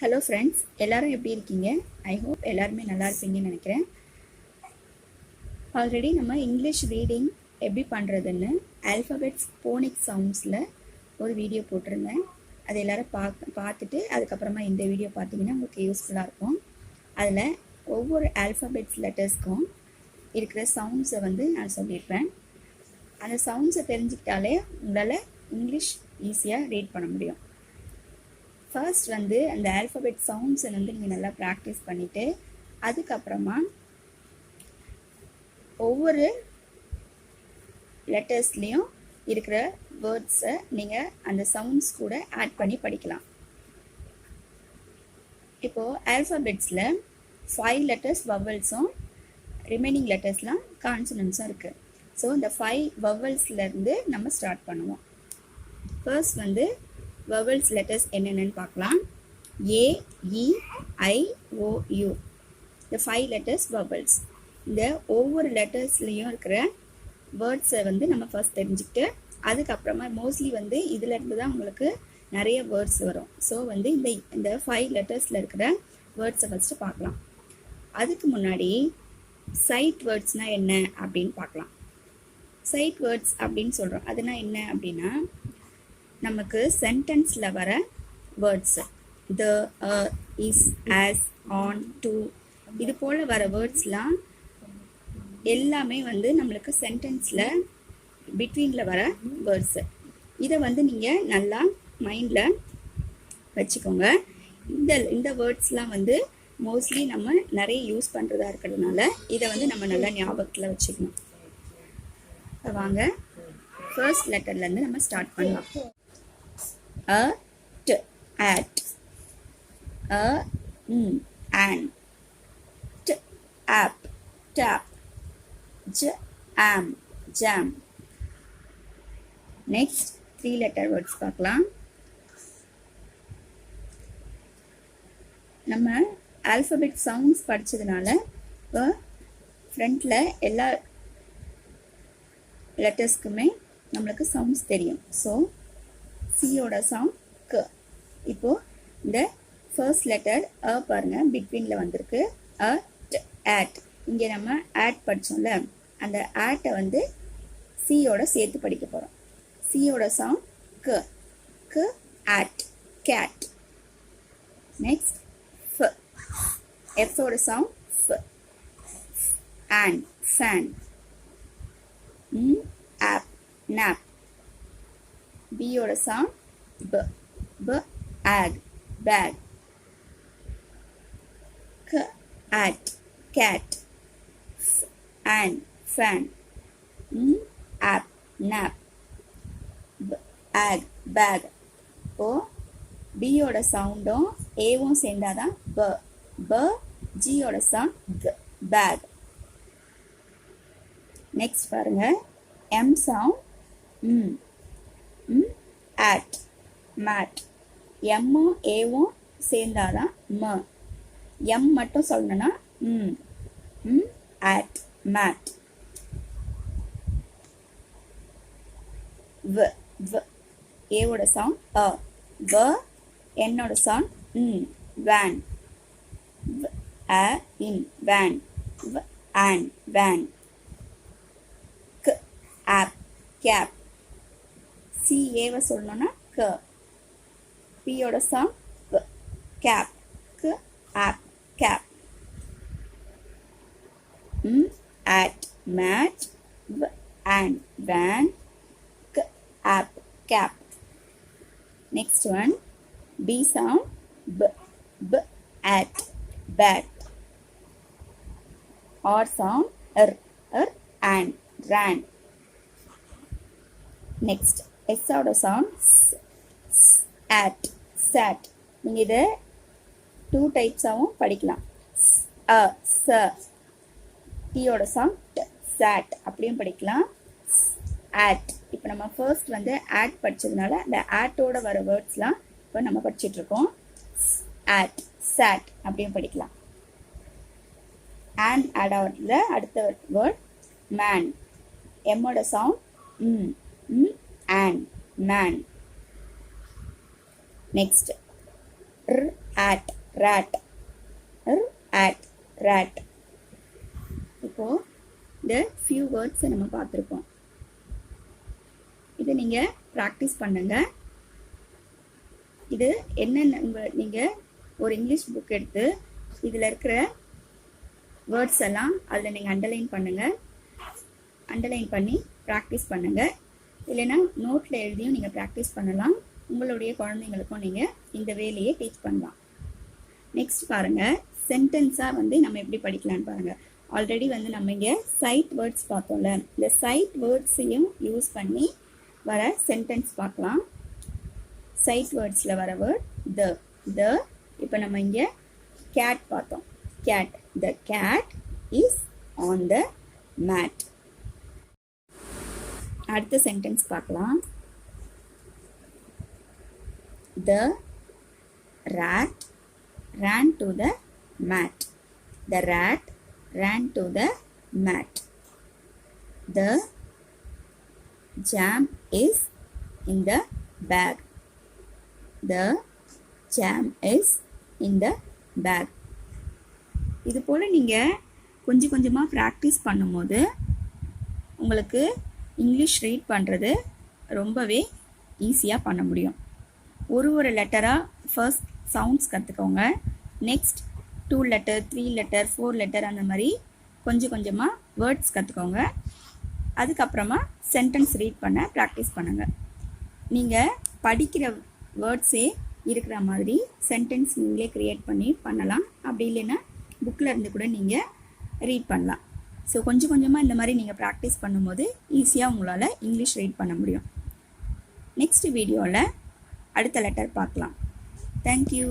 Hello friends, எல்லாரும் எப்படி இருக்கீங்க? ஐ ஹோப் எல்லாருமே நல்லா இருப்பீங்கன்னு நினைக்கிறேன். ஆல்ரெடி நம்ம இங்கிலீஷ் ரீடிங் எப்படி பண்ணுறதுன்னு ஆல்ஃபபெட்ஸ் ஃபோனிக் சவுண்ட்ஸில் ஒரு வீடியோ போட்டிருந்தேன். அது எல்லோரும் பார்த்துட்டு அதுக்கப்புறமா இந்த வீடியோ பார்த்தீங்கன்னா உங்களுக்கு யூஸ்ஃபுல்லாக இருக்கும். அதில் ஒவ்வொரு ஆல்ஃபபெட்ஸ் லெட்டர்ஸ்க்கும் இருக்கிற சவுண்ட்ஸை நான் சொல்லியிருப்பேன். அந்த சவுண்ட்ஸை தெரிஞ்சுக்கிட்டாலே உங்களால் இங்கிலீஷ் ஈஸியாக ரீட் பண்ண முடியும். ஃபர்ஸ்ட் அந்த ஆல்ஃபபெட் சவுண்ட்ஸை நீங்கள் நல்லா ப்ராக்டிஸ் பண்ணிவிட்டு அதுக்கப்புறமா ஒவ்வொரு லெட்டர்ஸ்லேயும் இருக்கிற வேர்ட்ஸை நீங்கள் அந்த சவுண்ட்ஸ் கூட ஆட் பண்ணி படிக்கலாம். இப்போது ஆல்ஃபபெட்ஸில் 5 லெட்டர்ஸ் வவல்ஸும் ரிமைனிங் லெட்டர்ஸ்லாம் கான்சனன்ஸும் இருக்குது. ஸோ இந்த 5 வவல்ஸ்லேருந்து நம்ம ஸ்டார்ட் பண்ணுவோம். ஃபர்ஸ்ட் வவல்ஸ் லெட்டர்ஸ் என்னென்னு பார்க்கலாம். A, E, I, O, U. இந்த 5 லெட்டர்ஸ் வவல்ஸ். இந்த ஒவ்வொரு லெட்டர்ஸ்லேயும் இருக்கிற வேர்ட்ஸை நம்ம ஃபர்ஸ்ட் தெரிஞ்சுக்கிட்டு அதுக்கப்புறமா மோஸ்ட்லி இதிலேருந்து தான் உங்களுக்கு நிறைய வேர்ட்ஸ் வரும். ஸோ இந்த 5 லெட்டர்ஸில் இருக்கிற வேர்ட்ஸை ஃபஸ்ட்டு பார்க்கலாம். அதுக்கு முன்னாடி சைட் வேர்ட்ஸ்னால் என்ன அப்படின்னு பார்க்கலாம். சைட் வேர்ட்ஸ் அப்படின்னு சொல்கிறோம். அதுனா என்ன அப்படின்னா நமக்கு சென்டென்ஸில் வர words the, is, as, on, to இது போல் வர வேர்ட்ஸ்லாம் எல்லாமே நம்மளுக்கு சென்டென்ஸில் பிட்வீனில் வர வேர்ட்ஸு. இதை நீங்கள் நல்லா மைண்டில் வச்சுக்கோங்க. இந்த வேர்ட்ஸ்லாம் மோஸ்ட்லி நம்ம நிறைய யூஸ் பண்ணுறதா இருக்கிறதுனால இதை நம்ம நல்லா ஞாபகத்தில் வச்சுக்கணும். வாங்க ஃபர்ஸ்ட் லெட்டர்லேருந்து நம்ம ஸ்டார்ட் பண்ணலாம். A, t, at. A, an. T, app, tap. J, am, jam. Next 3 letter words பார்க்கலாம். நம்ம alphabet sounds படிச்சதுனால இப்போ ஃப்ரண்ட்ல எல்லா லெட்டர்ஸ்க்குமே நம்மளுக்கு சவுண்ட்ஸ் தெரியும். ஸோ சியோட சவுண்ட் க. இப்போ இந்த ஃபர்ஸ்ட் லெட்டர் அ பாருங்க பிட்வீனில் வந்திருக்கு. அ, ஆட். இங்கே நம்ம ஆட் படித்தோம்ல அந்த ஆட்டை சியோட சேர்த்து படிக்க போகிறோம். சியோட சவுண்ட் க. க, ஆட், கேட். நெக்ஸ்ட் ஃப. எஃபோட சவுண்ட் ஃப. An, fan. Ap, nap. பியோட சவுண்ட் ப. ப, ஆக், பேக். க, at, cat. An, fan. Ap, nap. Ag, bag. இப்போ பியோட சவுண்டும் ஏவும் சேர்ந்தாதான் ப. ப, ஜியோட சவுண்ட் க, பேக். நெக்ஸ்ட் பாருங்க எம் சவுண்ட் ஆட், மேட். எம்மும் ஏவும் சேர்ந்தாதான் ம. எம் மட்டும் சொல்லணும்னா ஆட், மேட். வ. வ, ஏவோட சவுண்ட் அ. வ, என்னோட சவுண்ட் வேன். அ, இன், வேன். An, van. க, ஆப், கேப். சி ஏவை சொல்லணும்னா க. பியோட சவுண்ட் க, கேப். க, ap, cap. At, mat. An, van. க, ap, cap. Next one B sound ப. ப, ஆட், பேட். ஆர் சவுண்ட் எர். எர், ஆன், ரேன். நெக்ஸ்ட் எஸ்ஸோட சவுண்ட் ஆட், சாட். நீங்கள் இதை 2 டைப்ஸாகவும் படிக்கலாம். அ, ச. டியோட சவுண்ட் சாட் அப்படியும் படிக்கலாம். ஆட். இப்போ நம்ம ஃபர்ஸ்ட் ஆட் படித்ததுனால அந்த ஆட்டோட வர வேர்ட்ஸ்லாம் இப்போ நம்ம படிச்சுட்ருக்கோம். ஆட், சாட் அப்படியும் படிக்கலாம். ஆன் ஆட் ஆகிறதுல அடுத்த வேர்ட் மேன். எம்மோட sound an, man. Next, at, rat, at, rat. இப்போ இந்த few words நம்ம பார்த்திருக்கோம். இதை நீங்க practice பண்ணுங்க. இது என்ன நீங்க ஒரு இங்கிலீஷ் புக் எடுத்து இதுல இருக்கிற வேர்ட்ஸ் எல்லாம் அதில் நீங்கள் அண்டர்லைன் பண்ணுங்க. அண்டர்லைன் பண்ணி ப்ராக்டிஸ் பண்ணுங்க. இல்லைன்னா நோட்டில் எழுதியும் நீங்கள் ப்ராக்டிஸ் பண்ணலாம். உங்களுடைய குழந்தைங்களுக்கும் நீங்கள் இந்த வேலையை டீச் பண்ணலாம். நெக்ஸ்ட் பாருங்க, சென்டென்ஸாக நம்ம எப்படி படிக்கலான்னு பாருங்க. ஆல்ரெடி நம்ம இங்கே சைட் வேர்ட்ஸ் பார்த்தோம்ல, இந்த சைட் வேர்ட்ஸையும் யூஸ் பண்ணி வர சென்டென்ஸ் பார்க்கலாம். சைட் வேர்ட்ஸில் வர வேர்ட் த. இப்போ நம்ம இங்கே கேட் பார்த்தோம். Cat, the cat is on the mat. அடுத்த சென்டென்ஸ் பார்க்கலாம். The rat ran to the mat. The rat ran to the mat. The jam is in the bag. The jam is in the bag. இது போல் நீங்கள் கொஞ்சம் கொஞ்சமாக practice பண்ணும்போது உங்களுக்கு English read பண்ணுறது ரொம்பவே ஈஸியாக பண்ண முடியும். ஒரு லெட்டராக ஃபர்ஸ்ட் சவுண்ட்ஸ் கற்றுக்கோங்க. நெக்ஸ்ட் 2 லெட்டர் 3 லெட்டர் 4 லெட்டர் அந்த மாதிரி கொஞ்சம் கொஞ்சமாக வேர்ட்ஸ் கற்றுக்கோங்க. அதுக்கப்புறமா சென்டென்ஸ் ரீட் பண்ண ப்ராக்டிஸ் பண்ணுங்கள். நீங்கள் படிக்கிற வேர்ட்ஸே இருக்கிற மாதிரி சென்டென்ஸ் நீங்களே க்ரியேட் பண்ணி பண்ணலாம். அப்படி இல்லைன்னா புக்கில் இருந்து கூட நீங்கள் ரீட் பண்ணலாம். ஸோ கொஞ்சம் கொஞ்சமாக இந்த மாதிரி நீங்கள் ப்ராக்டிஸ் பண்ணும்போது ஈஸியாக உங்களால் இங்கிலீஷ் ரீட் பண்ண முடியும். நெக்ஸ்ட் வீடியோவில் அடுத்த லெட்டர் பார்க்கலாம். தேங்க்யூ.